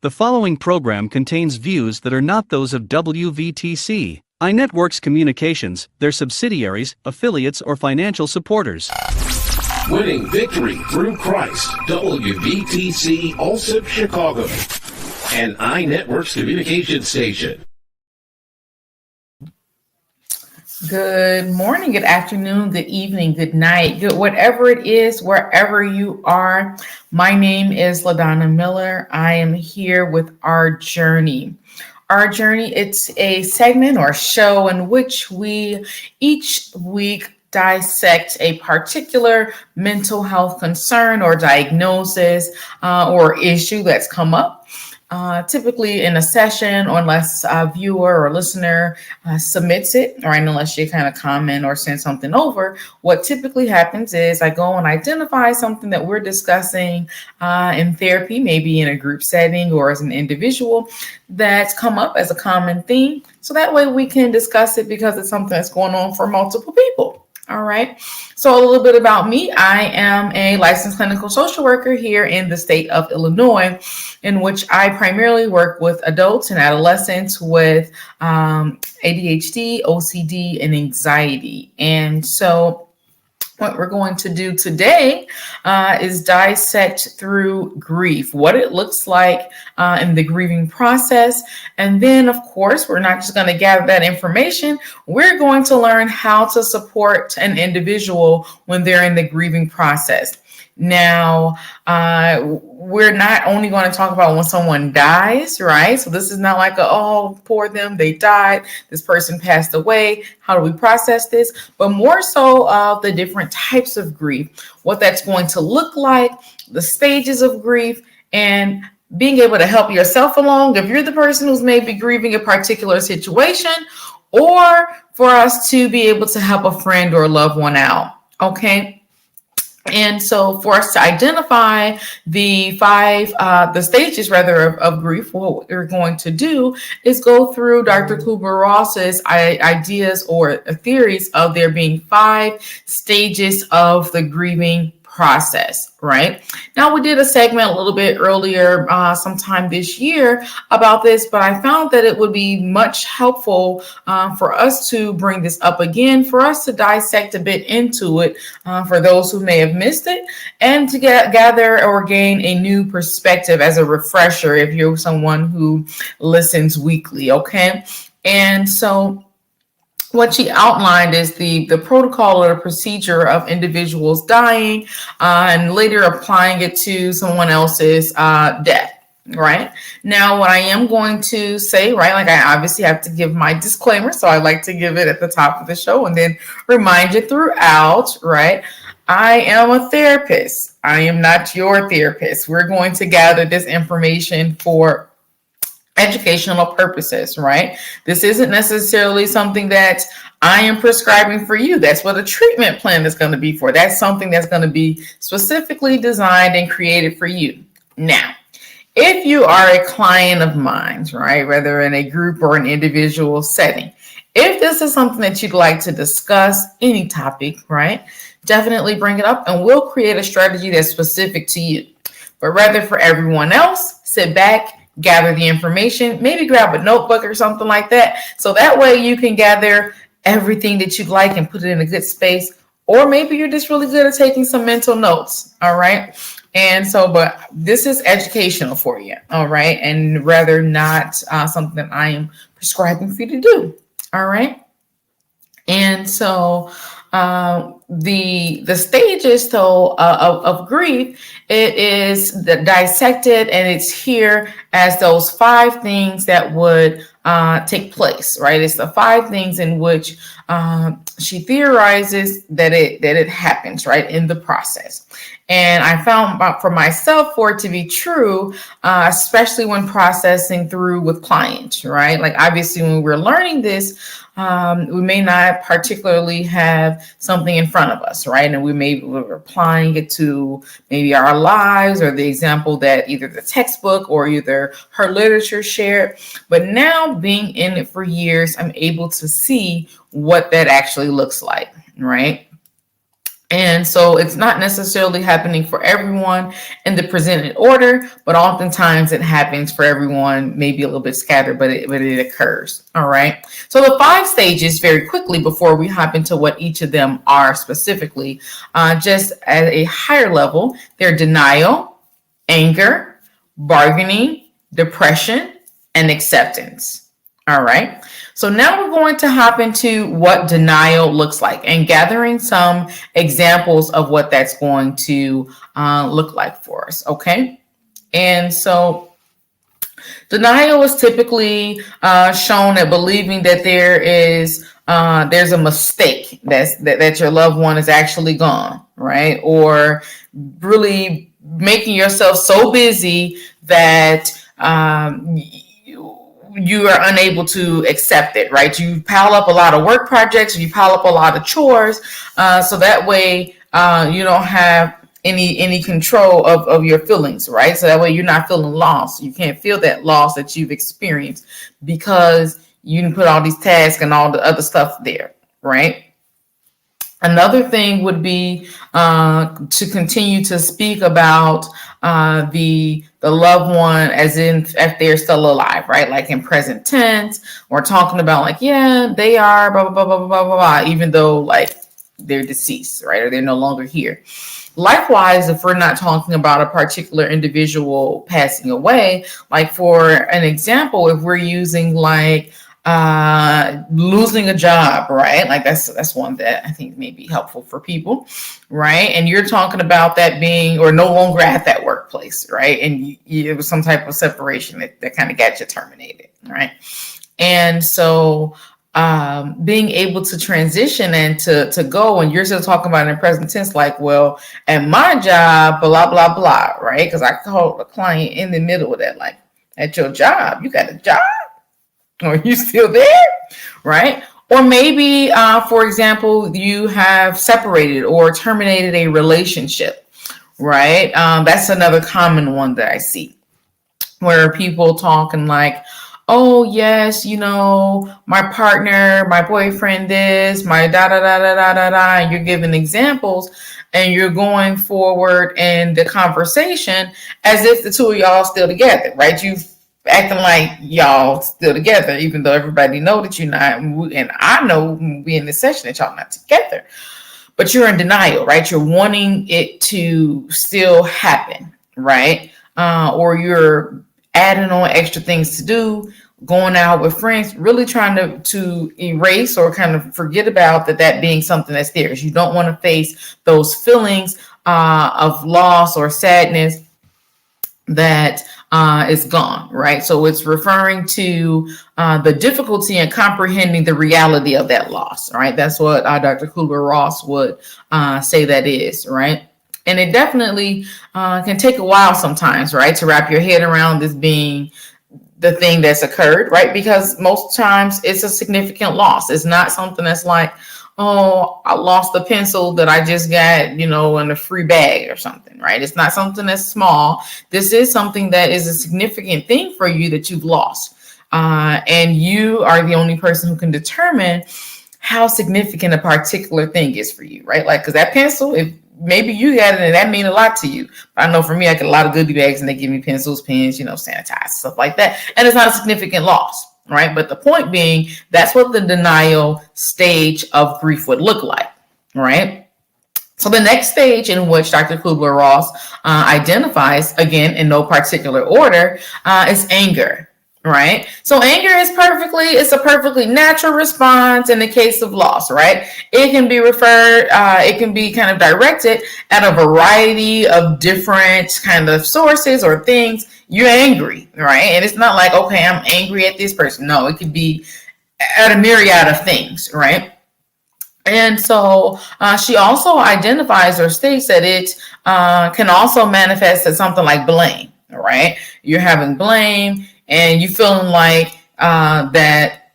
The following program contains views that are not those of WVTC, iNetworks Communications, their subsidiaries, affiliates, or financial supporters. Winning victory through Christ, WVTC Allsip Chicago, an iNetworks communication station. Good morning, good afternoon, good evening, good night, good whatever it is, wherever you are. My name is LaDonna Miller. I am here with Our Journey. Our Journey, it's a segment or show in which we each week dissect a particular mental health concern or diagnosis or issue that's come up. Typically in a session, or unless a viewer or listener submits it, or unless you kind of comment or send something over, what typically happens is I go and identify something that we're discussing in therapy, maybe in a group setting or as an individual, that's come up as a common theme. So that way we can discuss it because it's something that's going on for multiple people. All right. So a little bit about me. I am a licensed clinical social worker here in the state of Illinois, in which I primarily work with adults and adolescents with ADHD, OCD, and anxiety. And so what we're going to do today is dissect through grief, what it looks like in the grieving process. And then, of course, we're not just going to gather that information. We're going to learn how to support an individual when they're in the grieving process. Now, we're not only going to talk about when someone dies, right? So this is not like, oh, poor them, they died, this person passed away. How do we process this? But more so of the different types of grief, what that's going to look like, the stages of grief, and being able to help yourself along if you're the person who's maybe grieving a particular situation, or for us to be able to help a friend or a loved one out, okay? And so for us to identify the stages of grief, what we're going to do is go through Dr. Kubler-Ross's ideas or theories of there being 5 stages of the grieving process, right? Now, we did a segment a little bit earlier, sometime this year about this, but I found that it would be much helpful for us to bring this up again, for us to dissect a bit into it, for those who may have missed it, and to gather or gain a new perspective as a refresher if you're someone who listens weekly, okay? And so what she outlined is the protocol or the procedure of individuals dying and later applying it to someone else's death. Right now, what I am going to say, right, like I obviously have to give my disclaimer, so I like to give it at the top of the show and then remind you throughout, right? I am a therapist. I am not your therapist. We're going to gather this information for educational purposes, right? This isn't necessarily something that I am prescribing for you. That's what a treatment plan is going to be for. That's something that's going to be specifically designed and created for you. Now, if you are a client of mine, right, whether in a group or an individual setting, if this is something that you'd like to discuss, any topic, right, definitely bring it up and we'll create a strategy that's specific to you. But rather for everyone else, sit back, gather the information, maybe grab a notebook or something like that. So that way you can gather everything that you'd like and put it in a good space. Or maybe you're just really good at taking some mental notes. All right. And so, but this is educational for you. All right. And rather not something I am prescribing for you to do. All right. And so the stages though of grief, it is dissected and it's here as those 5 things that would take place, right? It's the 5 things in which she theorizes that it happens, right, in the process. And I found for myself for it to be true, especially when processing through with clients, right? Like obviously when we're learning this, we may not particularly have something in front of us, right? And we're applying it to maybe our lives or the example that either the textbook or either her literature shared. But now being in it for years, I'm able to see what that actually looks like, right? And so it's not necessarily happening for everyone in the presented order, but oftentimes it happens for everyone, maybe a little bit scattered, but it occurs. All right. So the 5 stages, very quickly, before we hop into what each of them are specifically, just at a higher level, they're denial, anger, bargaining, depression, and acceptance. All right. So now we're going to hop into what denial looks like and gathering some examples of what that's going to look like for us. Okay. And so denial is typically shown at believing that there's a mistake that your loved one is actually gone, right? Or really making yourself so busy that you are unable to accept it, right? You pile up a lot of work projects, you pile up a lot of chores, so that way you don't have any control of your feelings, right? So that way you're not feeling lost. You can't feel that loss that you've experienced because you can put all these tasks and all the other stuff there, right? Another thing would be to continue to speak about the loved one as if they're still alive, right? Like in present tense, we're talking about like, yeah, they are blah, blah, blah, blah, blah, blah, blah, even though like they're deceased, right? Or they're no longer here. Likewise, if we're not talking about a particular individual passing away, like for an example, if we're using like losing a job, right? Like that's one that I think may be helpful for people, right? And you're talking about that being or no longer at that workplace, right? And it was some type of separation that kind of got you terminated, right? And so being able to transition and to go, and you're still talking about it in present tense, like, well, at my job, blah, blah, blah, right? Because I called a client in the middle of that, like, at your job, you got a job? Are you still there? Right? Or maybe, for example, you have separated or terminated a relationship, right? That's another common one that I see where people talking like, oh, yes, my partner, my boyfriend, this, my da da da da da da da, and you're giving examples and you're going forward in the conversation as if the two of y'all still together, right? You've acting like y'all still together, even though everybody know that you're not, and I know we in this session that y'all not together, but you're in denial, right? You're wanting it to still happen, right? Or you're adding on extra things to do, going out with friends, really trying to erase or kind of forget about that being something that's there. You don't want to face those feelings of loss or sadness that is gone, right? So it's referring to the difficulty in comprehending the reality of that loss, right? That's what Dr. Kubler-Ross would say that is, right? And it definitely can take a while sometimes, right, to wrap your head around this being the thing that's occurred, right? Because most times it's a significant loss. It's not something that's like, oh, I lost the pencil that I just got, in a free bag or something, right? It's not something that's small. This is something that is a significant thing for you that you've lost. And you are the only person who can determine how significant a particular thing is for you, right? Like, because that pencil, if maybe you got it and that mean a lot to you. But I know for me, I get a lot of goodie bags and they give me pencils, pens, sanitize, stuff like that. And it's not a significant loss. Right. But the point being, that's what the denial stage of grief would look like. Right. So the next stage in which Dr. Kubler-Ross identifies, again, in no particular order, is anger. Right. So anger is it's a perfectly natural response in the case of loss. Right. It can be it can be kind of directed at a variety of different kind of sources or things. You're angry, right? And it's not like, okay, I'm angry at this person. No, it could be at a myriad of things, right? And so she also identifies or states that it can also manifest as something like blame, right? You're having blame and you feeling like that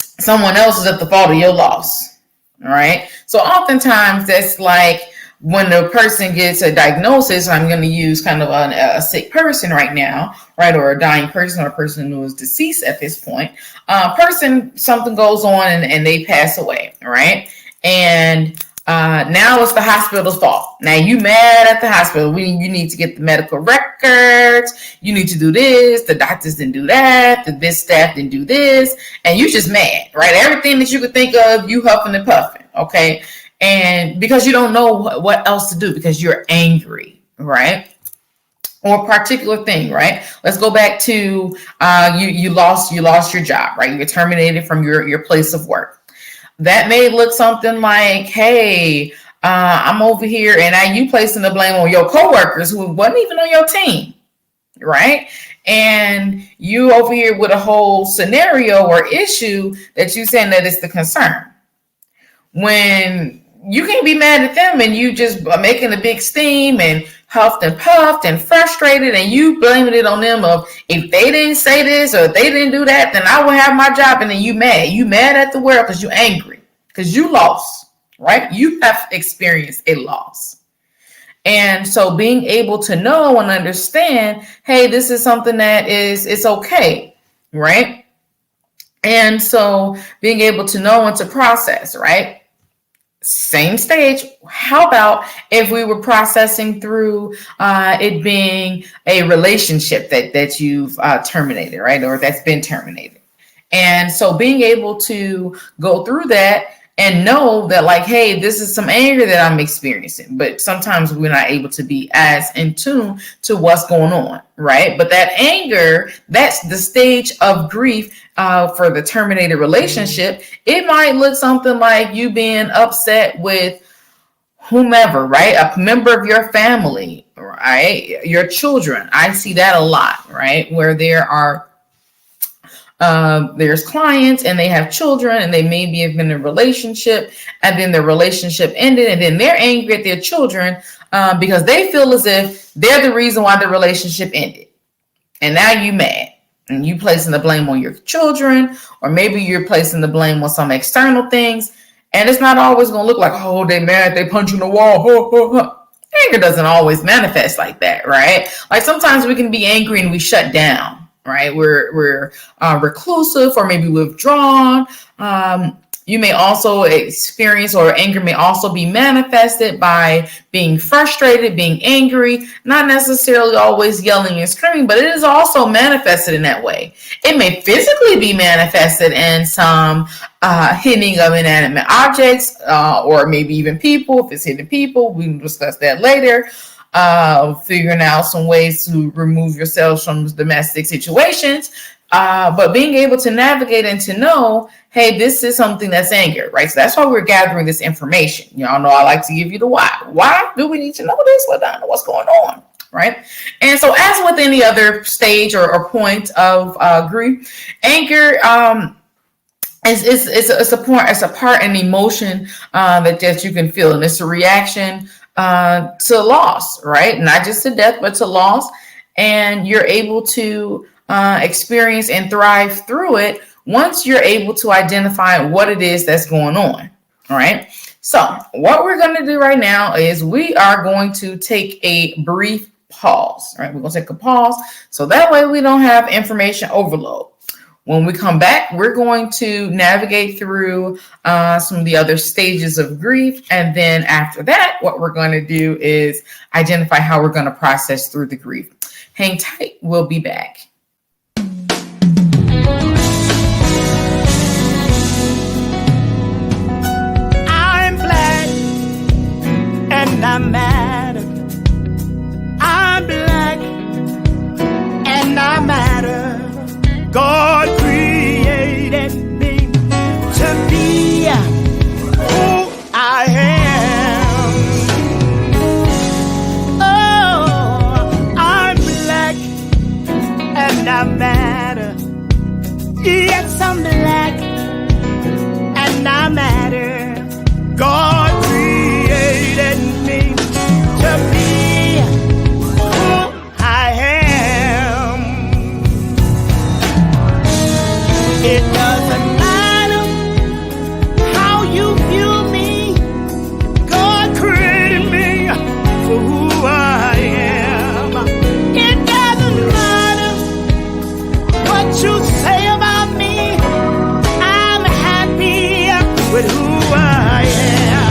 someone else is at the fault of your loss, right? So oftentimes that's like, when the person gets a diagnosis, I'm going to use kind of a sick person right now, right? Or a dying person or a person who is deceased at this point. Something goes on and they pass away, right? And Now it's the hospital's fault. Now you mad at the hospital. You need to get the medical records. You need to do this. The doctors didn't do that. This staff didn't do this. And you just mad, right? Everything that you could think of, you huffing and puffing, okay? And because you don't know what else to do because you're angry, right? Or a particular thing, right? Let's go back to you lost your job, right? You're terminated from your place of work. That may look something like, hey, I'm over here, and now you placing the blame on your coworkers who wasn't even on your team, right? And you over here with a whole scenario or issue that you saying that it's the concern. When you can't be mad at them and you just are making a big steam and huffed and puffed and frustrated, and you blaming it on them of if they didn't say this or if they didn't do that, then I will have my job. And then you mad at the world because you're angry because you lost, right? You have experienced a loss. And so being able to know and understand, hey, this is something that it's okay, right? And so being able to know and to process, right? Same stage. How about if we were processing through it being a relationship that you've terminated, right? Or that's been terminated. And so being able to go through that and know that like, hey, this is some anger that I'm experiencing, but sometimes we're not able to be as in tune to what's going on, right? But that anger, that's the stage of grief for the terminated relationship. It might look something like you being upset with whomever, right? A member of your family, right? Your children. I see that a lot, right? Where there are there's clients and they have children and they maybe have been in a relationship and then the relationship ended and then they're angry at their children because they feel as if they're the reason why the relationship ended. And now you mad and you placing the blame on your children, or maybe you're placing the blame on some external things. And it's not always going to look like, oh, they mad, they punching the wall. Anger doesn't always manifest like that, right? Like sometimes we can be angry and we shut down. Right, we're reclusive or maybe withdrawn. You may also experience, or anger may also be manifested by being frustrated, being angry, not necessarily always yelling and screaming, but it is also manifested in that way. It may physically be manifested in some hitting of inanimate objects, or maybe even people. If it's hitting people, we can discuss that later. Figuring out some ways to remove yourselves from domestic situations, but being able to navigate and to know, hey, this is something that's anger, right? So that's why we're gathering this information. Y'all know I like to give you the why. Why do we need to know this, LaDonna? What's going on, right? And so as with any other stage or point of grief, anger it's a part and emotion that you can feel, and it's a reaction to loss, right? Not just to death, but to loss. And you're able to experience and thrive through it once you're able to identify what it is that's going on, all right? So what we're going to do right now is we are going to take a brief pause, all right? We're going to take a pause so that way we don't have information overload. When we come back, we're going to navigate through some of the other stages of grief. And then after that, what we're going to do is identify how we're going to process through the grief. Hang tight. We'll be back. I'm black and I'm mad. I'm black and I matter. God created me to be who I am. Oh, I'm black and I matter. Yes, I'm black and I matter. God created me to be who I am. It doesn't matter how you view me. God created me for who I am. It doesn't matter what you say about me. I'm happy with who I am.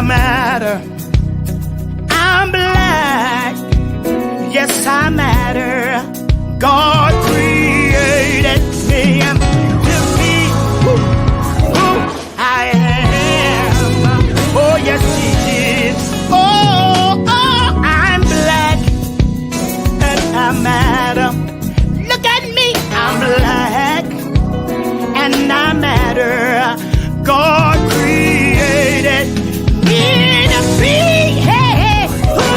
I matter. I'm black. Yes, I matter. God created me to be who I am. Oh, yes, He did. Oh, I'm black and I matter. Look at me, I'm black and I matter. God created me to be who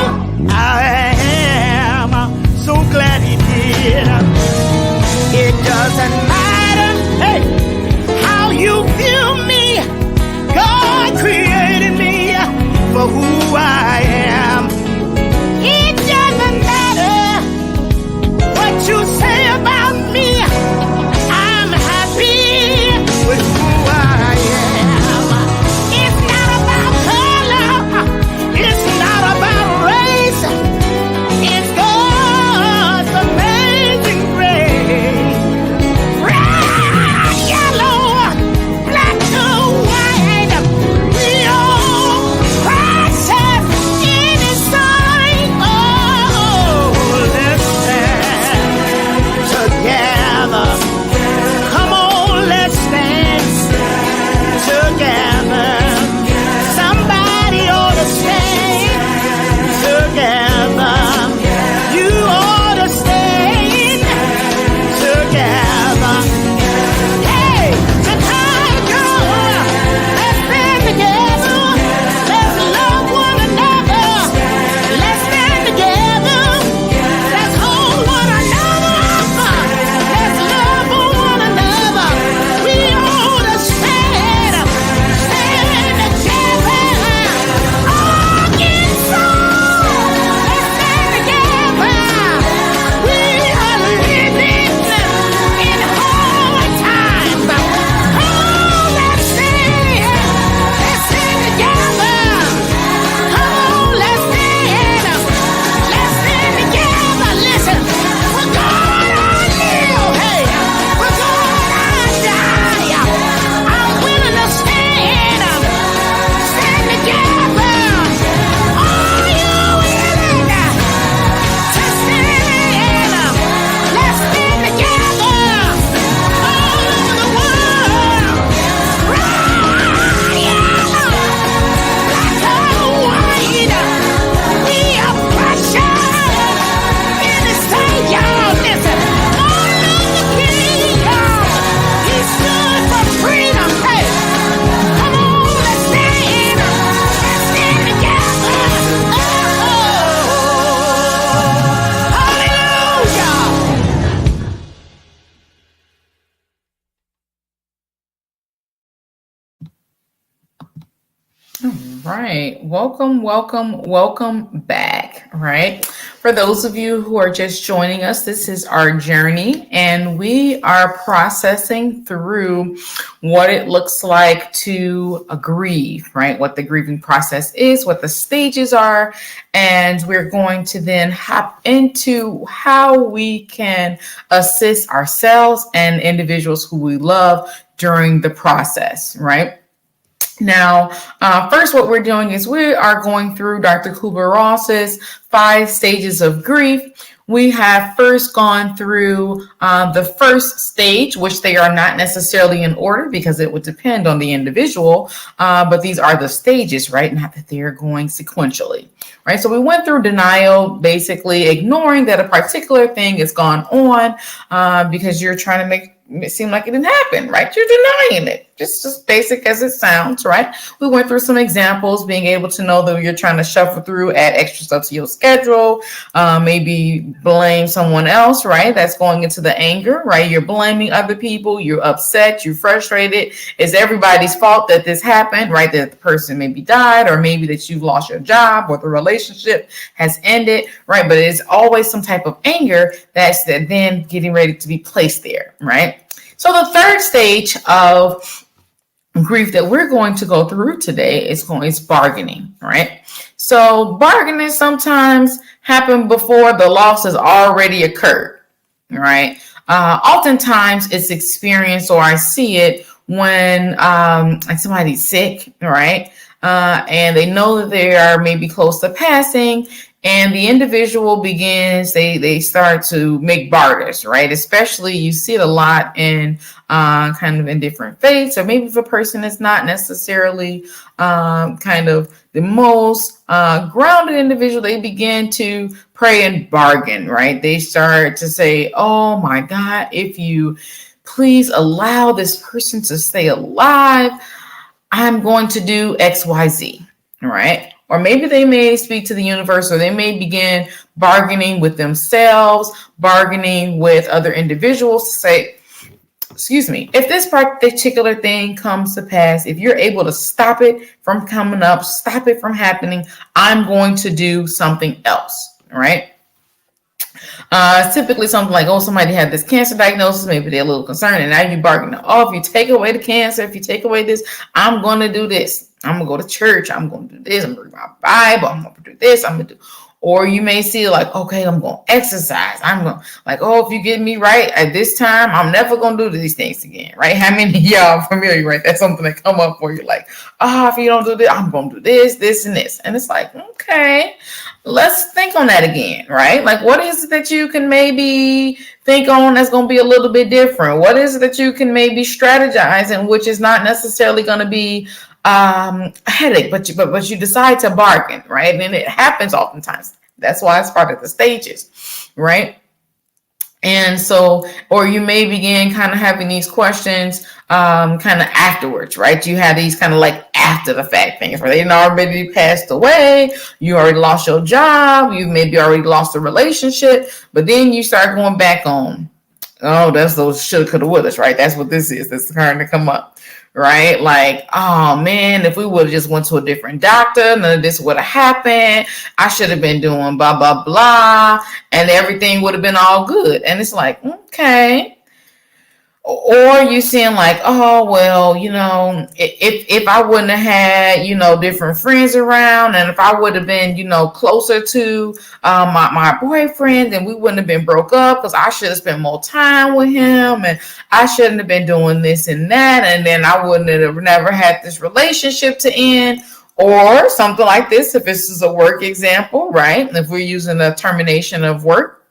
I am. So glad He did. It doesn't matter, hey, how you view me. God created me for who I am. It doesn't matter what you say about me. I'm happy with who I am. It's not about color. It's not about race. It's God's amazing grace. Red, yellow, black to white. We all process in His sight. Oh, let's stand together. Come on, let's stand together. Somebody ought to stand together. You ought to stand together. Hey, the time comes. Let's stand together. Let's love one another. Let's stand together. Let's hold one another. Let's love one another. We ought to stand together. Against all. Let's stand together. We are living in hard times. Oh, let's stand together. Come on, let's stand together. Listen, for God I live, hey, for God I die. I'm willing to stand together. Are you willing to stand? Let's stand together all over the world. Red, yellow, black or white. We are precious in His sight, y'all. Listen, Martin Luther King, y'all, he stood for freedom. Hey, come on, let's stand together. Oh, hallelujah. Right. Welcome back. Right. For those of you who are just joining us, this is our journey, and we are processing through what it looks like to grieve, right? What the grieving process is, what the stages are, and we're going to then hop into how we can assist ourselves and individuals who we love during the process, right? Now, first, what we're doing is we are going through Dr. Kubler-Ross's 5 stages of grief. We have first gone through the first stage, which they are not necessarily in order because it would depend on the individual, but these are the stages, right? Not that they're going sequentially, right? So we went through denial, basically ignoring that a particular thing is gone on because you're trying to make it seem like it didn't happen, right? You're denying it. Just as basic as it sounds, right? We went through some examples, being able to know that you're trying to shuffle through, add extra stuff to your schedule, maybe blame someone else, right? That's going into the anger, right? You're blaming other people, you're upset, you're frustrated. It's everybody's fault that this happened, right? That the person maybe died, or maybe that you've lost your job, or the relationship has ended, right? But it's always some type of anger that's then getting ready to be placed there, right? So the third stage of grief that we're going to go through today is bargaining, right? So bargaining sometimes happen before the loss has already occurred, right? Oftentimes it's experienced, or I see it when like somebody's sick, right? And they know that they are maybe close to passing, and the individual begins, they start to make barters, right? Especially you see it a lot in kind of in different faiths, or maybe if a person is not necessarily kind of the most grounded individual, they begin to pray and bargain, right? They start to say, oh my God, if you please allow this person to stay alive, I'm going to do XYZ, right? Or maybe they may speak to the universe, or they may begin bargaining with themselves, bargaining with other individuals to say, excuse me, if this particular thing comes to pass, if you're able to stop it from coming up, stop it from happening, I'm going to do something else, right? Typically something like, oh, somebody had this cancer diagnosis, maybe they're a little concerned, and now you bargain, oh, if you take away the cancer, if you take away this, I'm going to do this. I'm going to go to church. I'm going to do this. I'm going to read my Bible. I'm going to do this. I'm going to do. Or you may see like, okay, I'm going to exercise. I'm going to like, oh, if you get me right at this time, I'm never going to do these things again, right? How many of y'all are familiar, right? That's something that come up for you like, if you don't do this, I'm going to do this, this, and this. And it's like, okay, let's think on that again, right? Like, what is it that you can maybe think on that's going to be a little bit different? What is it that you can maybe strategize in, which is not necessarily going to be a headache, but you decide to bargain, right? And it happens oftentimes. That's why it's part of the stages, right? And so, or you may begin kind of having these questions kind of afterwards, right? You have these kind of like after the fact things where they already passed away, you already lost your job, you maybe already lost a relationship, but then you start going back on, oh, that's those shoulda, coulda, wouldas, right? That's what this is. That's starting to come up, right? Like, oh man, if we would have just went to a different doctor, none of this would have happened. I should have been doing blah, blah, blah, and everything would have been all good. And it's like, okay. Or you seeing like, oh, well, you know, if I wouldn't have had, you know, different friends around, and if I would have been, you know, closer to my boyfriend, then we wouldn't have been broke up, because I should have spent more time with him, and I shouldn't have been doing this and that, and then I wouldn't have never had this relationship to end. Or something like this, if this is a work example, right? If we're using a termination of work,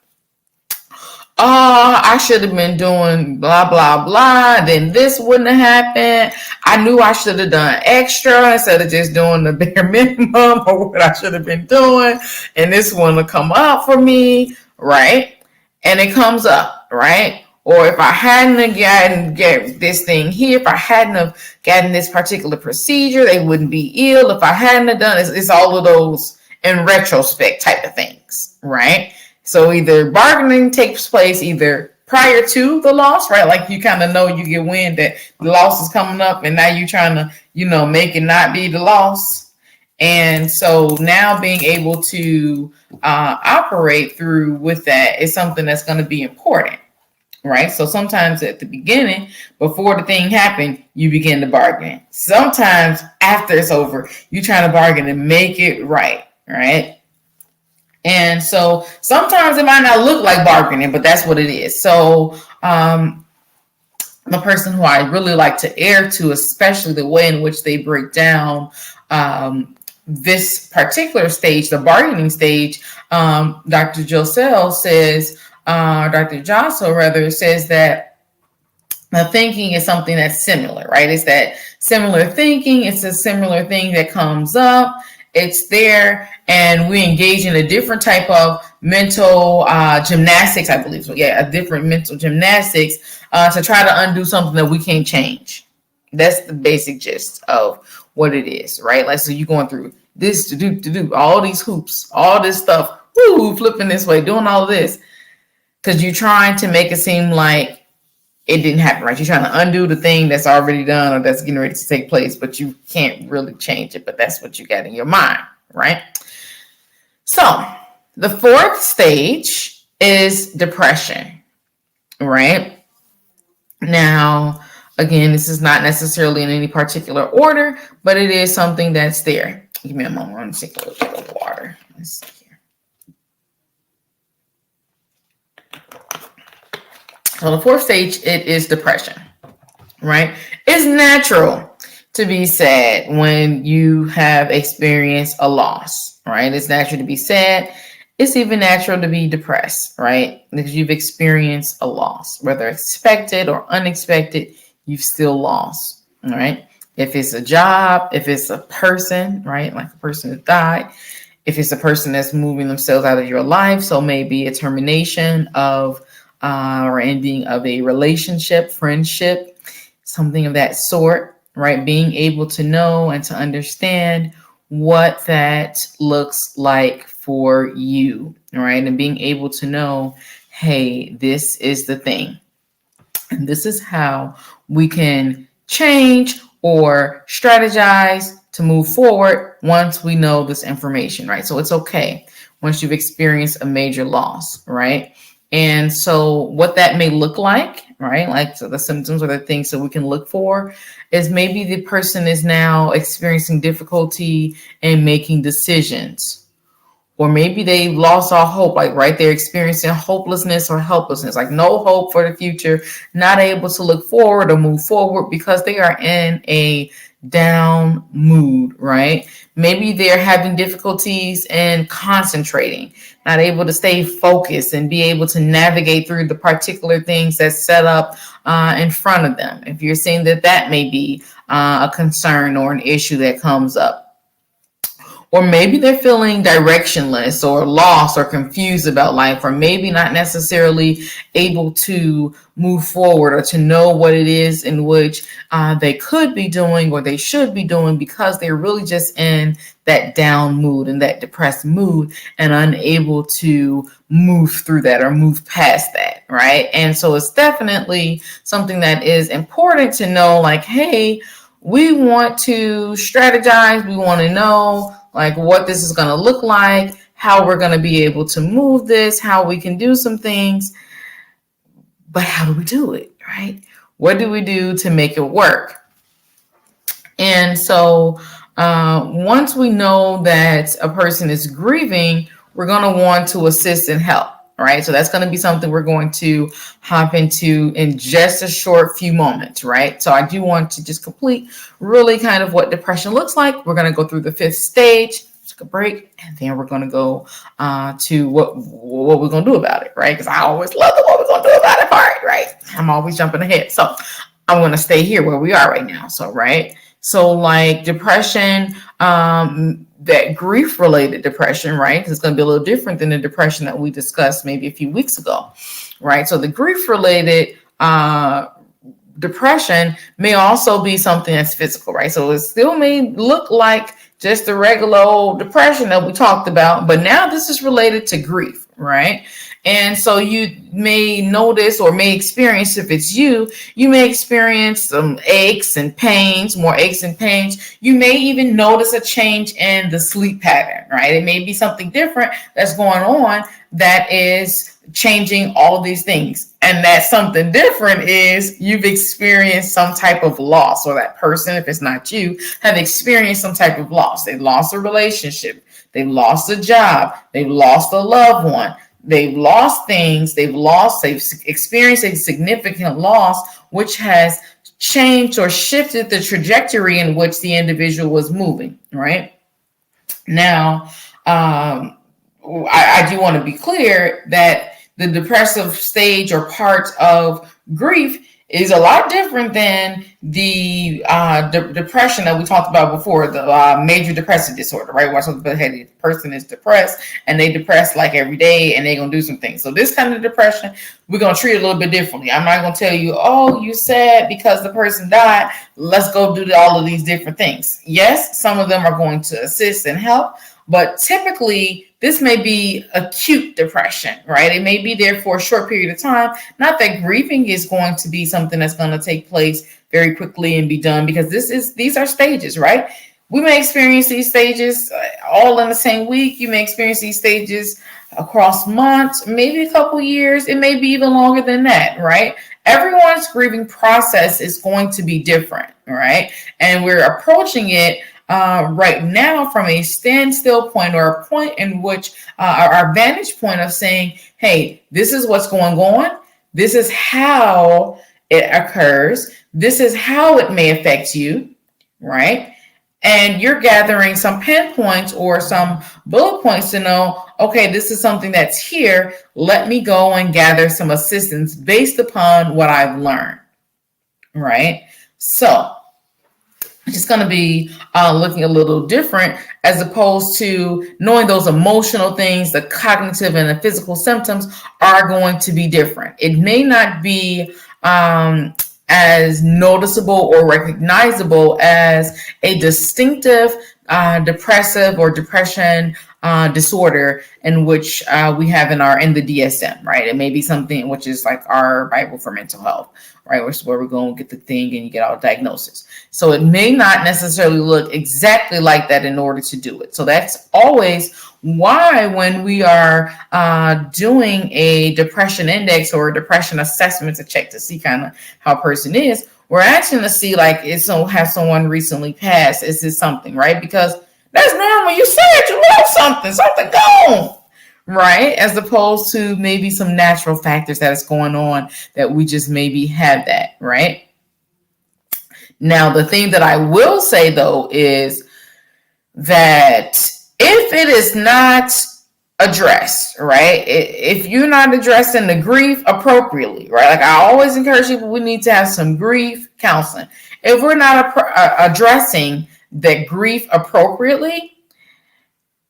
I should have been doing blah, blah, blah. Then this wouldn't have happened. I knew I should have done extra instead of just doing the bare minimum or what I should have been doing. And this one will come up for me, right? And it comes up, right? Or if I hadn't gotten this thing here, if I hadn't have gotten this particular procedure, they wouldn't be ill. If I hadn't have done it's all of those in retrospect type of things, right? So either bargaining takes place either prior to the loss, right? Like you kind of know, you get wind that the loss is coming up, and now you're trying to, you know, make it not be the loss. And so now being able to operate through with that is something that's going to be important, right? So sometimes at the beginning, before the thing happened, you begin to bargain. Sometimes after it's over, you're trying to bargain and make it right, right? And so sometimes it might not look like bargaining, but that's what it is. So the person who I really like to err to, especially the way in which they break down this particular stage, the bargaining stage, Dr. Jossel says, Dr. Jossel rather says that the thinking is something that's similar, right? It's that similar thinking. It's a similar thing that comes up. It's there, and we engage in a different type of mental gymnastics, I believe. So yeah, a different mental gymnastics to try to undo something that we can't change. That's the basic gist of what it is, right? Like, so you're going through this to do all these hoops, all this stuff, flipping this way, doing all of this, because you're trying to make it seem like it didn't happen, right? You're trying to undo the thing that's already done or that's getting ready to take place, but you can't really change it. But that's what you got in your mind, right? So the fourth stage is depression, right? Now, again, this is not necessarily in any particular order, but it is something that's there. Give me a moment. I'm going to take a little bit of water. Let's see here. So the fourth stage, it is depression, right? It's natural to be sad when you have experienced a loss, right? It's natural to be sad. It's even natural to be depressed, right? Because you've experienced a loss, whether expected or unexpected, you've still lost, all right? If it's a job, if it's a person, right? Like a person that died, if it's a person that's moving themselves out of your life, so maybe a termination of or ending of a relationship, friendship, something of that sort, right? Being able to know and to understand what that looks like for you, right? And being able to know, hey, this is the thing. And this is how we can change or strategize to move forward once we know this information, right? So it's okay once you've experienced a major loss, right? And so what that may look like, right? Like so the symptoms or the things that we can look for is maybe the person is now experiencing difficulty in making decisions. Or maybe they lost all hope, like right there experiencing hopelessness or helplessness, like no hope for the future, not able to look forward or move forward because they are in a down mood, right? Maybe they're having difficulties in concentrating, not able to stay focused and be able to navigate through the particular things that's set up in front of them. If you're seeing that that may be a concern or an issue that comes up. Or maybe they're feeling directionless or lost or confused about life, or maybe not necessarily able to move forward or to know what it is in which they could be doing or they should be doing because they're really just in that down mood and that depressed mood and unable to move through that or move past that, right? And so it's definitely something that is important to know, like, hey, we want to strategize, we want to know like what this is going to look like, how we're going to be able to move this, how we can do some things. But how do we do it, right? What do we do to make it work? And so once we know that a person is grieving, we're going to want to assist and help. Right. So that's going to be something we're going to hop into in just a short few moments. Right. So I do want to just complete really kind of what depression looks like. We're going to go through the 5th stage, take a break, and then we're going to go to what we're going to do about it. Right. Because I always love the what we're going to do about it part. Right. I'm always jumping ahead. So I'm going to stay here where we are right now. So right. So like depression, that grief-related depression, right? Because it's going to be a little different than the depression that we discussed maybe a few weeks ago, right? So the grief-related depression may also be something that's physical, right? So it still may look like just the regular old depression that we talked about, but now this is related to grief, right? And so you may notice or may experience, if it's you may experience some aches and pains, more aches and pains. You may even notice a change in the sleep pattern, right? It may be something different that's going on that is changing all these things. And that something different is you've experienced some type of loss, or that person, if it's not you, have experienced some type of loss. They've lost a relationship. They've lost a job. They've lost a loved one. They've lost things. They've experienced a significant loss, which has changed or shifted the trajectory in which the individual was moving, right? Now, I do want to be clear that the depressive stage or part of grief is a lot different than the depression that we talked about before, the major depressive disorder, right? Where the person is depressed and they depress like every day and they're going to do some things. So this kind of depression, we're going to treat it a little bit differently. I'm not going to tell you, oh, you sad because the person died. Let's go do all of these different things. Yes, some of them are going to assist and help, but typically this may be acute depression, right? It may be there for a short period of time. Not that grieving is going to be something that's going to take place very quickly and be done, because these are stages, right? We may experience these stages all in the same week. You may experience these stages across months, maybe a couple years. It may be even longer than that, right? Everyone's grieving process is going to be different, right? And we're approaching it right now from a standstill point, or a point in which our vantage point of saying, hey, this is what's going on. This is how it occurs. This is how it may affect you, right? And you're gathering some pinpoints or some bullet points to know, okay, this is something that's here. Let me go and gather some assistance based upon what I've learned, right? So it's just going to be looking a little different as opposed to knowing those emotional things, the cognitive and the physical symptoms are going to be different. It may not be as noticeable or recognizable as a distinctive depressive or depression disorder in which we have in the DSM, right? It may be something which is like our Bible for mental health, right? Which is where we're going to get the thing and you get all diagnosis. So it may not necessarily look exactly like that in order to do it. So that's always why when we are doing a depression index or a depression assessment to check to see kind of how a person is, we're asking to see like, has someone recently passed? Is this something, right? Because that's normal. You said you love something gone, right? As opposed to maybe some natural factors that is going on that we just maybe have that, right? Now, the thing that I will say though is that if it is not addressed, right? If you're not addressing the grief appropriately, right? Like I always encourage people, we need to have some grief counseling. If we're not addressing the grief appropriately,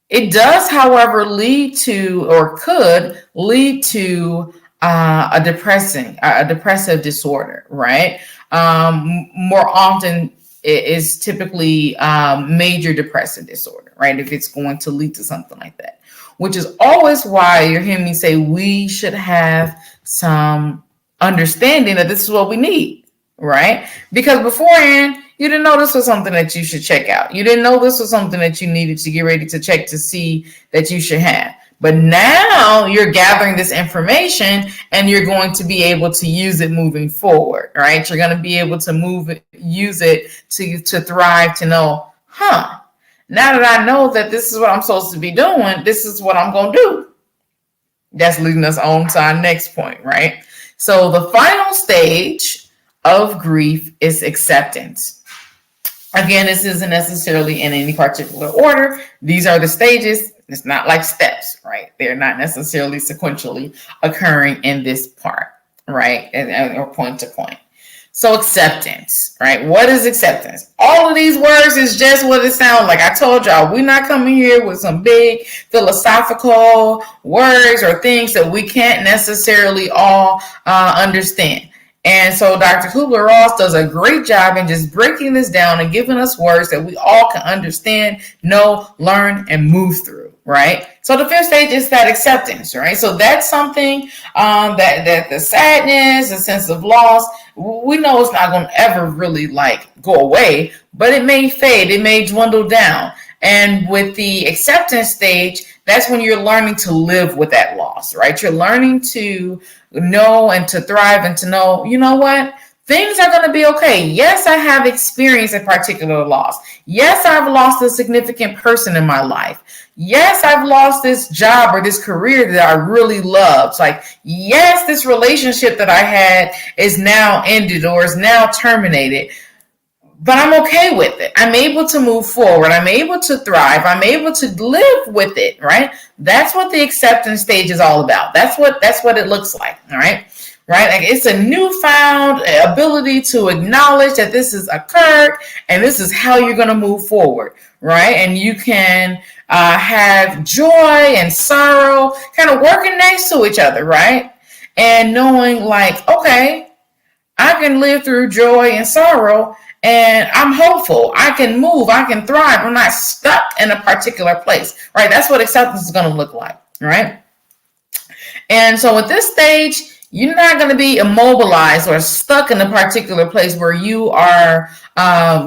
it does, however, lead to or could lead to a depressive disorder, right? More often it is typically major depressive disorder, right? If it's going to lead to something like that, which is always why you're hearing me say we should have some understanding that this is what we need, right? Because beforehand, you didn't know this was something that you should check out. You didn't know this was something that you needed to get ready to check to see that you should have. But now you're gathering this information and you're going to be able to use it moving forward, right? You're going to be able to use it to thrive, to know, now that I know that this is what I'm supposed to be doing, this is what I'm going to do. That's leading us on to our next point, right? So the final stage of grief is acceptance. Again, this isn't necessarily in any particular order. These are the stages. It's not like steps, right? They're not necessarily sequentially occurring in this part, right? Or point to point. So acceptance, right? What is acceptance? All of these words is just what it sounds like. I told y'all, we're not coming here with some big philosophical words or things that we can't necessarily all understand. And so Dr. Kubler-Ross does a great job in just breaking this down and giving us words that we all can understand, know, learn, and move through, right? So the fifth stage is that acceptance, right? So that's something that the sadness, the sense of loss, we know it's not going to ever really like go away, but it may fade, it may dwindle down. And with the acceptance stage, that's when you're learning to live with that loss, right? You're learning to know and to thrive and to know, you know what? Things are going to be okay. Yes, I have experienced a particular loss. Yes, I've lost a significant person in my life. Yes, I've lost this job or this career that I really loved. Like, yes, this relationship that I had is now ended or is now terminated. But I'm okay with it. I'm able to move forward. I'm able to thrive. I'm able to live with it, right? That's what the acceptance stage is all about. That's what it looks like, all right? Right? Like it's a newfound ability to acknowledge that this has occurred and this is how you're going to move forward, right? And you can have joy and sorrow kind of working next to each other, right? And knowing like, okay, I can live through joy and sorrow and I'm hopeful. I can move. I can thrive. I'm not stuck in a particular place, right? That's what acceptance is going to look like, right? And so at this stage, you're not going to be immobilized or stuck in a particular place where you are,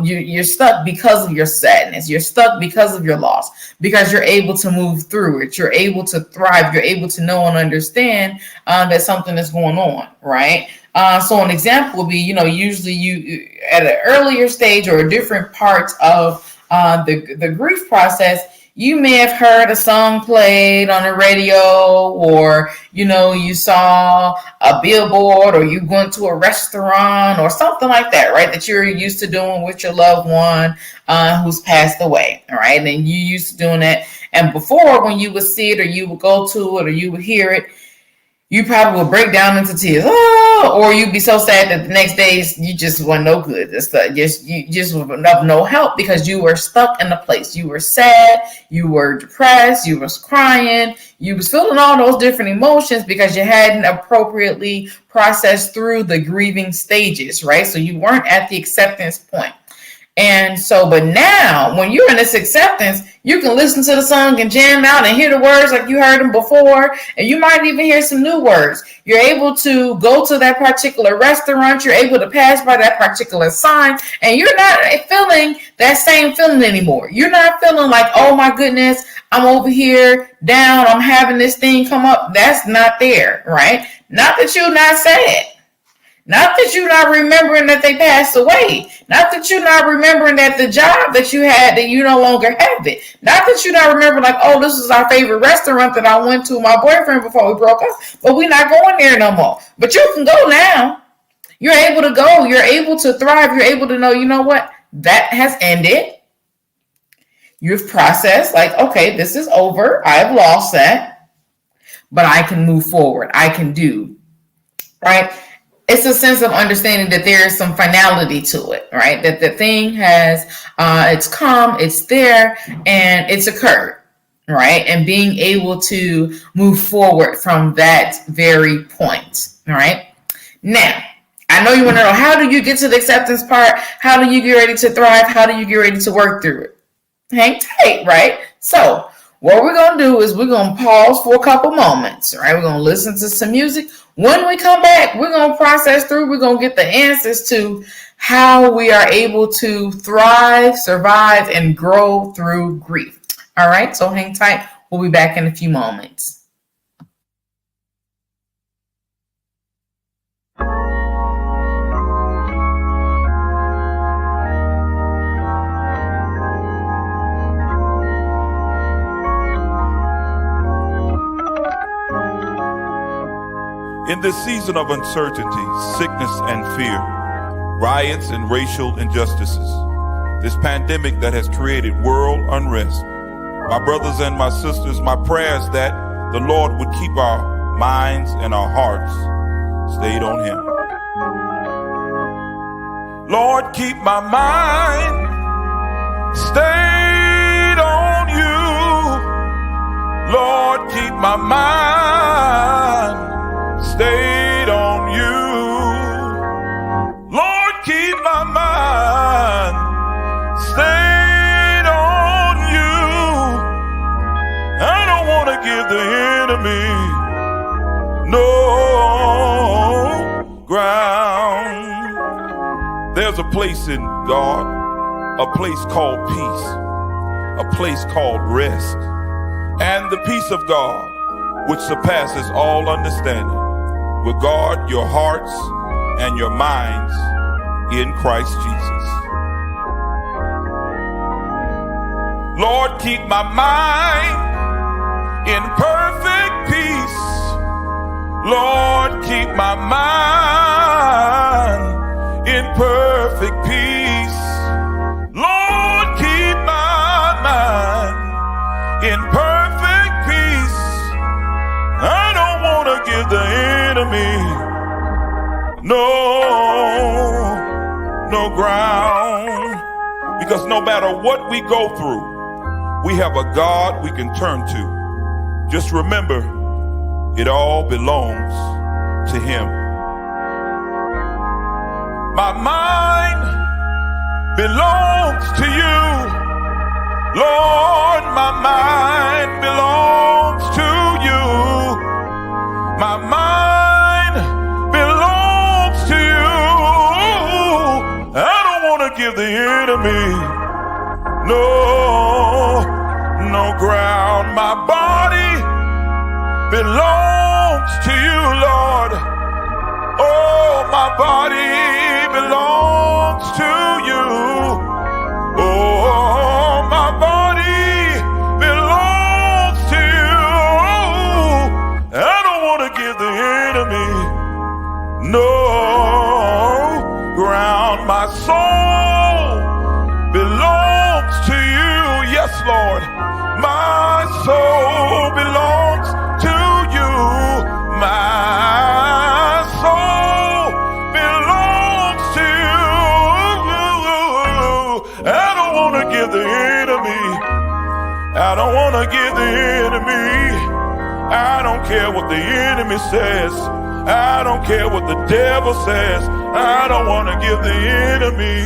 you're stuck because of your sadness. You're stuck because of your loss, because you're able to move through it. You're able to thrive. You're able to know and understand that something is going on, right? So an example would be, usually you at an earlier stage or different parts of the grief process, You may have heard a song played on the radio, or you saw a billboard, or you went to a restaurant or something like that, right? That you're used to doing with your loved one who's passed away, all right? And you used to doing that. And before, when you would see it, or you would go to it, or you would hear it, you probably would break down into tears, or you'd be so sad that the next day you just were no good. You just were of no help, because you were stuck in a place. You were sad, you were depressed, you was crying, you was feeling all those different emotions because you hadn't appropriately processed through the grieving stages, right? So you weren't at the acceptance point. And so, but now when you're in this acceptance, you can listen to the song and jam out and hear the words like you heard them before. And you might even hear some new words. You're able to go to that particular restaurant. You're able to pass by that particular sign, and you're not feeling that same feeling anymore. You're not feeling like, oh my goodness, I'm over here down, I'm having this thing come up. That's not there, right? Not that you're not sad. Not that you're not remembering that they passed away. Not that you're not remembering that the job that you had, that you no longer have it. Not that you're not remembering like, oh, this is our favorite restaurant that I went to with my boyfriend before we broke up, but we're not going there no more. But you can go now. You're able to go. You're able to thrive. You're able to know, you know what? That has ended. You've processed like, okay, this is over. I've lost that, but I can move forward. I can do, right? It's a sense of understanding that there is some finality to it, right? That the thing has, it's come, it's there, and it's occurred, right? And being able to move forward from that very point, all right? Now, I know you want to know, how do you get to the acceptance part? How do you get ready to thrive? How do you get ready to work through it? Hang tight, right? So what we're going to do is we're going to pause for a couple moments, right? We're going to listen to some music. When we come back, we're going to process through. We're going to get the answers to how we are able to thrive, survive, and grow through grief. All right, so hang tight. We'll be back in a few moments. In this season of uncertainty, sickness and fear, riots and racial injustices, this pandemic that has created world unrest, my brothers and my sisters, my prayer is that the Lord would keep our minds and our hearts stayed on Him. Lord, keep my mind stayed on You. Lord, keep my mind stayed on You. Lord, keep my mind stayed on You. I don't want to give the enemy no ground. There's a place in God, a place called peace, a place called rest, and the peace of God, which surpasses all understanding, will guard your hearts and your minds in Christ Jesus. Lord, keep my mind in perfect peace. Lord, keep my mind in perfect peace. Lord, keep my mind in perfect peace. I don't want to give the enemy no ground, because no matter what we go through, we have a God we can turn to. Just remember, it all belongs to Him. My mind belongs to You, Lord. My mind belongs to You. My mind belongs to You. I don't want to give the enemy no ground. My body belongs to You, Lord. Oh, my body belongs to You. Oh, my body belongs to you. Yes, Lord. My soul belongs to you. My soul belongs to you. I don't want to give the enemy. I don't want to give the enemy. I don't care what the enemy says. I don't care what the devil says. I don't want to give the enemy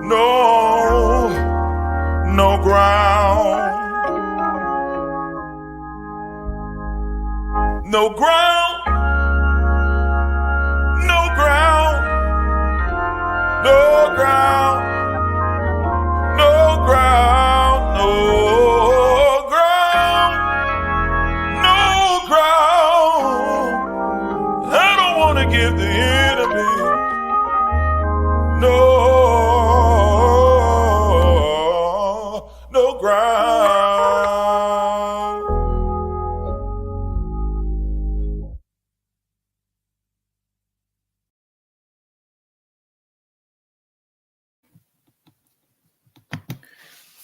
no ground. No ground. No ground. No ground. No ground. No ground. No ground. I don't want to give the enemy no ground.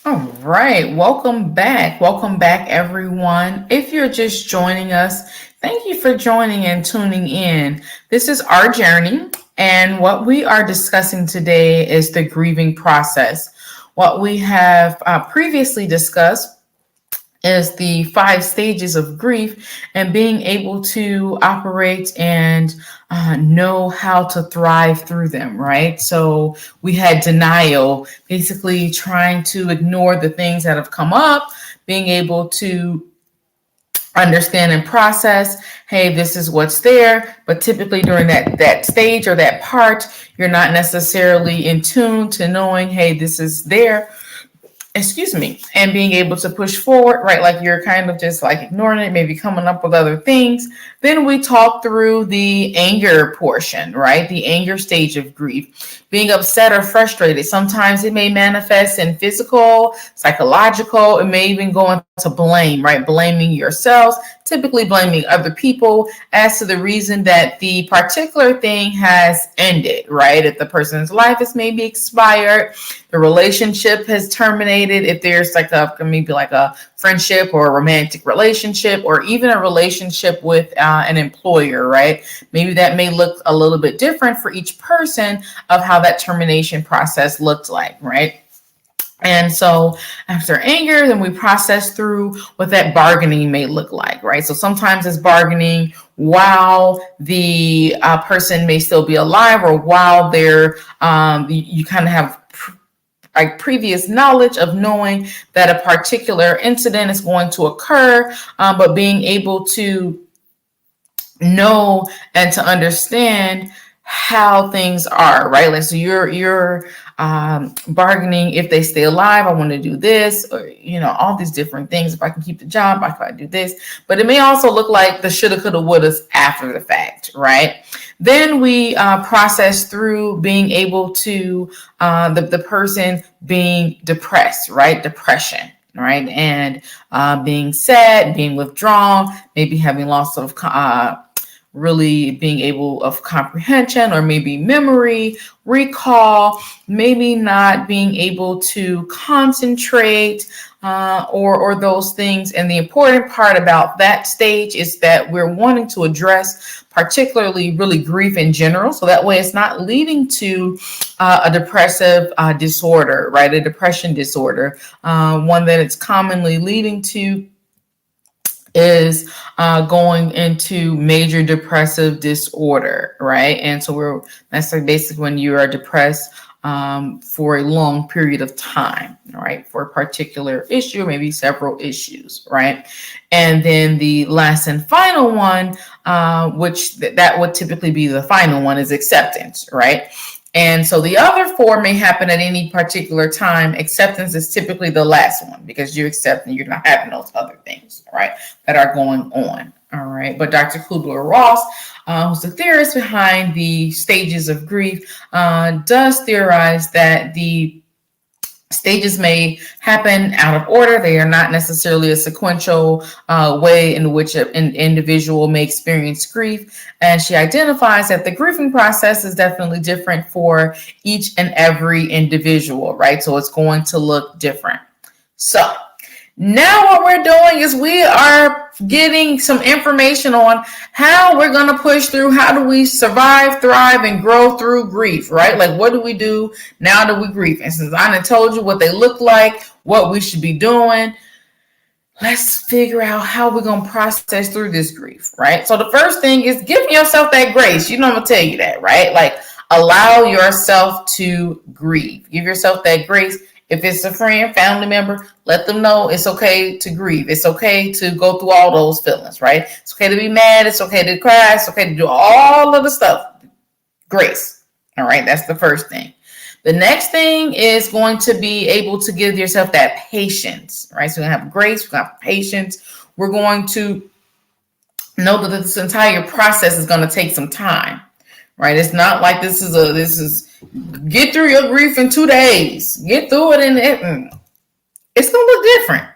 All right, welcome back. Welcome back, everyone. If you're just joining us, thank you for joining and tuning in. This is our journey, and what we are discussing today is the grieving process. What we have previously discussed is the 5 stages of grief and being able to operate and know how to thrive through them, right? So we had denial, basically trying to ignore the things that have come up, being able to understand and process, hey, this is what's there. But typically during that stage or that part, you're not necessarily in tune to knowing, hey, this is there. And being able to push forward, right? Like you're kind of just like ignoring it, maybe coming up with other things. Then we talk through the anger portion, right? The anger stage of grief, being upset or frustrated. Sometimes it may manifest in physical, psychological. It may even go into blame, right? Blaming yourselves, typically blaming other people as to the reason that the particular thing has ended, right? If the person's life is maybe expired, the relationship has terminated, if there's like maybe like a friendship or a romantic relationship, or even a relationship with an employer, right? Maybe that may look a little bit different for each person of how that termination process looked like, right? And so after anger, then we process through what that bargaining may look like, right? So sometimes it's bargaining while the person may still be alive, or while they're, you kind of have like previous knowledge of knowing that a particular incident is going to occur, but being able to know and to understand how things are, right? Like, so you're bargaining if they stay alive, I want to do this, or, all these different things. If I can keep the job, I can do this. But it may also look like the shoulda, coulda, wouldas after the fact, right? Then we process through being able to the person being depressed, right? Depression, right? And being sad, being withdrawn, maybe having loss of really being able of comprehension, or maybe memory, recall, maybe not being able to concentrate, or those things. And the important part about that stage is that we're wanting to address particularly really grief in general. So that way it's not leading to a depressive disorder, right? A depression disorder. One that it's commonly leading to is going into major depressive disorder, right? And so that's basically when you are depressed for a long period of time, right? For a particular issue, maybe several issues, right? And then the last and final one, which that would typically be the final one, is acceptance, right? And so the other 4 may happen at any particular time. Acceptance is typically the last one, because you accept and you're not having those other things, right, that are going on. All right. But Dr. Kubler-Ross, who's the theorist behind the stages of grief, does theorize that the Stages may happen out of order. They are not necessarily a sequential way in which an individual may experience grief. And she identifies that the grieving process is definitely different for each and every individual, right? So it's going to look different. So now what we're doing is we are getting some information on how we're going to push through. How do we survive, thrive, and grow through grief, right? Like, what do we do now that we grieve? And since I done told you what they look like, what we should be doing, let's figure out how we're going to process through this grief, right? So the first thing is giving yourself that grace. You know, I'm going to tell you that, right? Like, allow yourself to grieve. Give yourself that grace. If it's a friend, family member, let them know it's okay to grieve. It's okay to go through all those feelings, right? It's okay to be mad. It's okay to cry. It's okay to do all of the stuff. Grace. All right. That's the first thing. The next thing is going to be able to give yourself that patience, right? So we're going to have grace. We're going to have patience. We're going to know that this entire process is going to take some time, right? It's not like this is get through your grief in 2 days. Get through it and it's going to look different.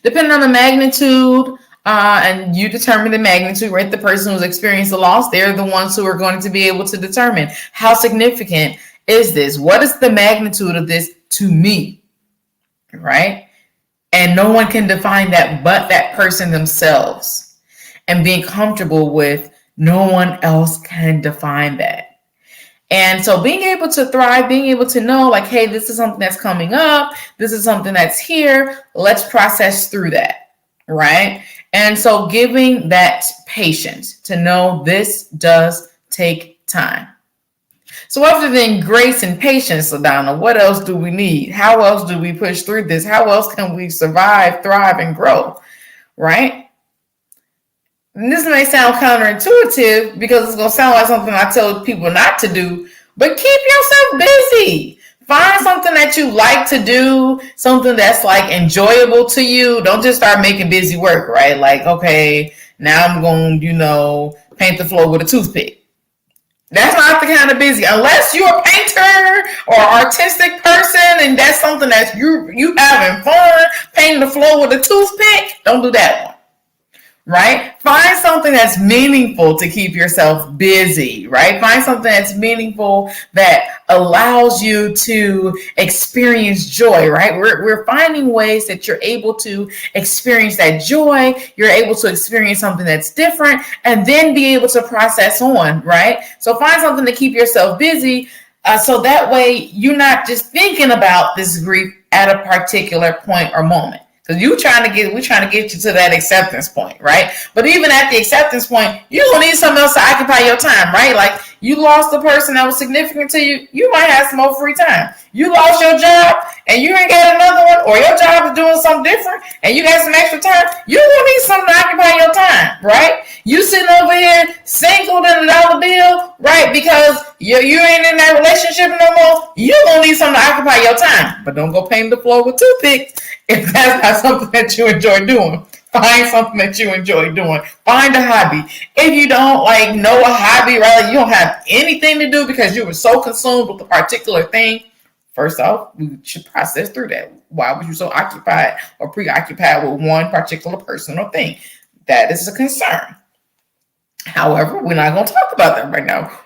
Depending on the magnitude, and you determine the magnitude, right? The person who's experienced the loss, they're the ones who are going to be able to determine how significant is this? What is the magnitude of this to me, right? And no one can define that but that person themselves. And being comfortable with no one else can define that. And so being able to thrive, being able to know like, hey, this is something that's coming up. This is something that's here. Let's process through that, right? And so giving that patience to know this does take time. So other than grace and patience, LaDonna, what else do we need? How else do we push through this? How else can we survive, thrive, and grow, right? And this may sound counterintuitive because it's going to sound like something I tell people not to do, but keep yourself busy. Find something that you like to do, something that's like enjoyable to you. Don't just start making busy work, right? Like, okay, now I'm going to, paint the floor with a toothpick. That's not the kind of busy, unless you're a painter or artistic person and that's something that you having fun, painting the floor with a toothpick. Don't do that one. Right? Find something that's meaningful to keep yourself busy, right? Find something that's meaningful that allows you to experience joy, right? We're finding ways that you're able to experience that joy. You're able to experience something that's different and then be able to process on, right? So find something to keep yourself busy. So that way you're not just thinking about this grief at a particular point or moment. Because we're trying to get you to that acceptance point, right? But even at the acceptance point, you're gonna need something else to occupy your time, right? Like you lost the person that was significant to you, you might have some more free time. You lost your job and you ain't got another one, or your job is doing something different and you got some extra time, you're gonna need something to occupy your time, right? You sitting over here single than $1 bill, right? Because you ain't in that relationship no more, you're gonna need something to occupy your time. But don't go paint the floor with toothpicks if that's not something that you enjoy doing. Find something that you enjoy doing. Find a hobby. If you don't know a hobby, right? You don't have anything to do because you were so consumed with a particular thing. First off, we should process through that. Why were you so occupied or preoccupied with one particular person or thing? That is a concern. However, we're not going to talk about that right now.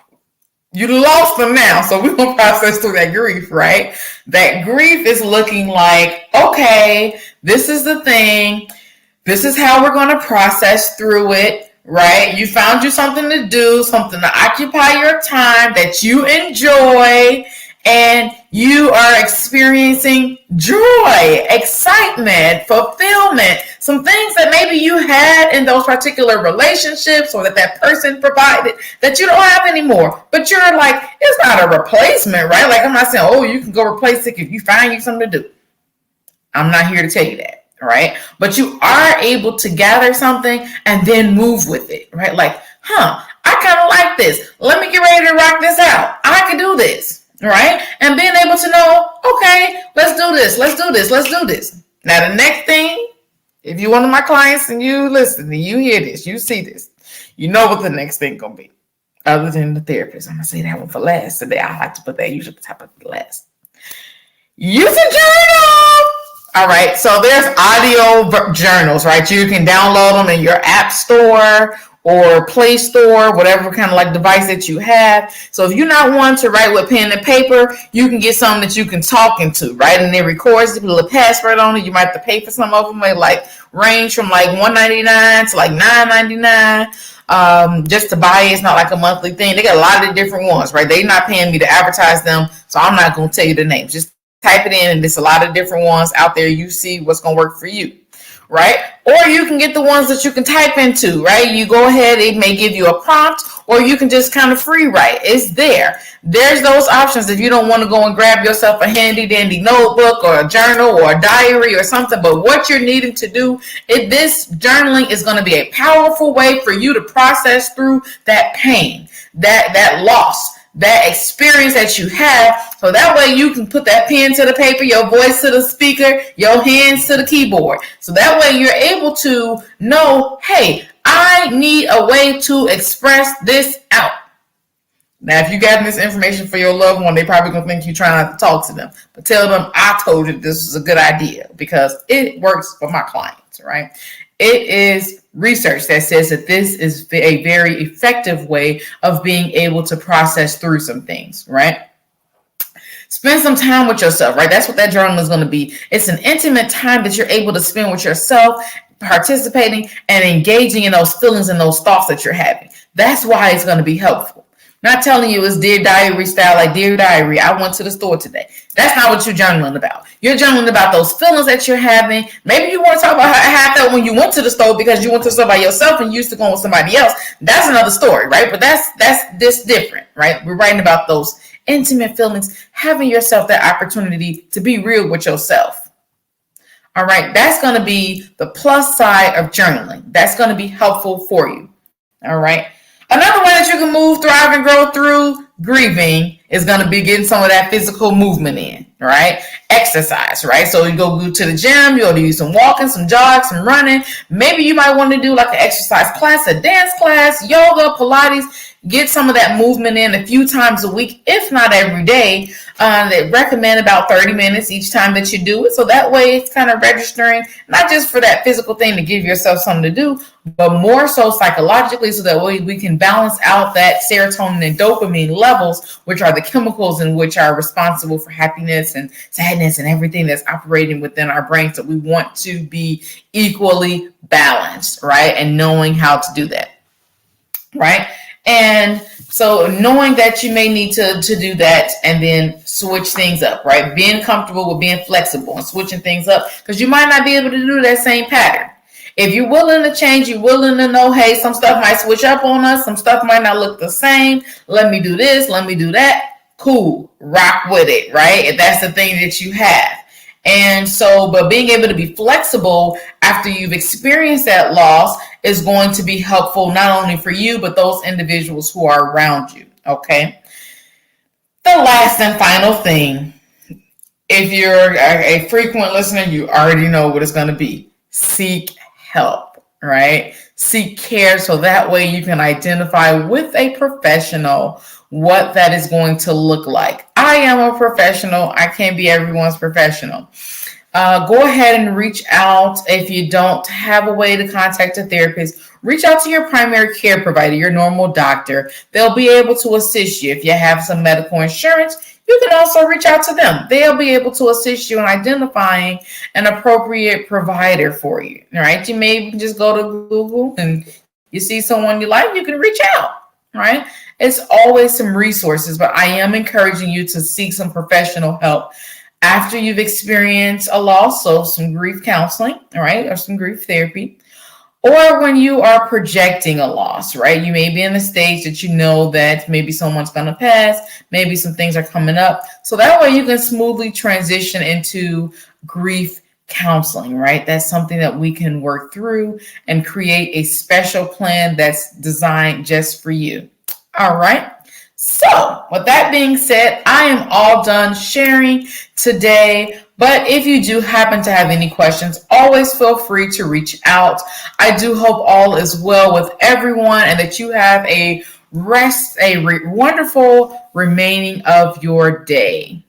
You lost them now, so we're going to process through that grief, right? That grief is looking like, okay, this is the thing. This is how we're going to process through it, right? You found you something to do, something to occupy your time that you enjoy, and you are experiencing joy, excitement, fulfillment, some things that maybe you had in those particular relationships or that person provided that you don't have anymore. But you're like, it's not a replacement, right? Like I'm not saying, oh, you can go replace it if you find you something to do. I'm not here to tell you that, right? But you are able to gather something and then move with it, right? Like, I kind of like this. Let me get ready to rock this out. I can do this. Right? And being able to know, okay, let's do this. Let's do this. Let's do this. Now, the next thing, if you're one of my clients and you listen and you hear this, you see this, you know what the next thing going to be. Other than the therapist. I'm going to say that one for last today. I like to put that usually top of the last. use a journal. All right, so there's audio journals, right? You can download them in your app store or Play Store, whatever kind of like device that you have. So if you're not one to write with pen and paper, you can get something that you can talk into, right? And it records, put a little password on it. You might have to pay for some of them. They like range from like $1.99 to like $9.99. Just to buy it. It's not like a monthly thing. They got a lot of different ones, right? They're not paying me to advertise them, so I'm not going to tell you the names. Just type it in, and there's a lot of different ones out there. You see what's going to work for you, right? Or you can get the ones that you can type into, right? You go ahead, it may give you a prompt, or you can just kind of free write. It's there. There's those options if you don't want to go and grab yourself a handy dandy notebook or a journal or a diary or something. But what you're needing to do, this journaling is going to be a powerful way for you to process through that pain, that loss, that experience that you have, so that way you can put that pen to the paper, your voice to the speaker, your hands to the keyboard. So that way you're able to know, hey, I need a way to express this out. Now, if you got this information for your loved one, they probably gonna think you're trying not to talk to them. But tell them I told you this is a good idea, because it works for my clients, right? It is research that says that this is a very effective way of being able to process through some things, right? Spend some time with yourself, right? That's what that journal is going to be. It's an intimate time that you're able to spend with yourself, participating and engaging in those feelings and those thoughts that you're having. That's why it's going to be helpful. Not telling you it's Dear Diary style, like Dear Diary, I went to the store today. That's not what you're journaling about. You're journaling about those feelings that you're having. Maybe you want to talk about how it felt when you went to the store because you went to the store by yourself and you used to go with somebody else. That's another story, right? But that's this different, right? We're writing about those intimate feelings, having yourself that opportunity to be real with yourself. All right, that's going to be the plus side of journaling. That's going to be helpful for you. All right. Another way that you can move, thrive, and grow through grieving is going to be getting some of that physical movement in, right? Exercise, right? So you go to the gym, you'll do some walking, some jogs, some running. Maybe you might want to do like an exercise class, a dance class, yoga, Pilates. Get some of that movement in a few times a week, if not every day. They recommend about 30 minutes each time that you do it. So that way it's kind of registering, not just for that physical thing to give yourself something to do, but more so psychologically, so that way we can balance out that serotonin and dopamine levels, which are the chemicals in which are responsible for happiness and sadness and everything that's operating within our brain. So we want to be equally balanced, right? And knowing how to do that, right? And so knowing that you may need to do that and then switch things up, right? Being comfortable with being flexible and switching things up, because you might not be able to do that same pattern. If you're willing to change, you're willing to know, hey, some stuff might switch up on us. Some stuff might not look the same. Let me do this. Let me do that. Cool. Rock with it, right? If that's the thing that you have. And so, but being able to be flexible after you've experienced that loss is going to be helpful, not only for you, but those individuals who are around you. Okay. The last and final thing, if you're a frequent listener, you already know what it's going to be. Seek help, right? Seek care, so that way you can identify with a professional what that is going to look like. I am a professional. I can't be everyone's professional. Go ahead and reach out. If you don't have a way to contact a therapist, reach out to your primary care provider, your normal doctor. They'll be able to assist you. If you have some medical insurance, you can also reach out to them. They'll be able to assist you in identifying an appropriate provider for you. All right. You may just go to Google and you see someone you like, you can reach out. Right. It's always some resources, but I am encouraging you to seek some professional help after you've experienced a loss. So some grief counseling, all right, or some grief therapy, or when you are projecting a loss, right? You may be in a stage that you know that maybe someone's going to pass, maybe some things are coming up. So that way you can smoothly transition into grief counseling, right? That's something that we can work through and create a special plan that's designed just for you. All right. So with that being said, I am all done sharing today. But if you do happen to have any questions, always feel free to reach out. I do hope all is well with everyone and that you have a wonderful remaining of your day.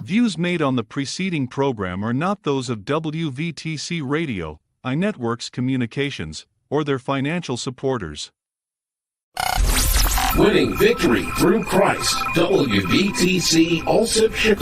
Views made on the preceding program are not those of WVTC Radio, iNetworks Communications, or their financial supporters. Winning victory through Christ. WVTC Allsip Chicago.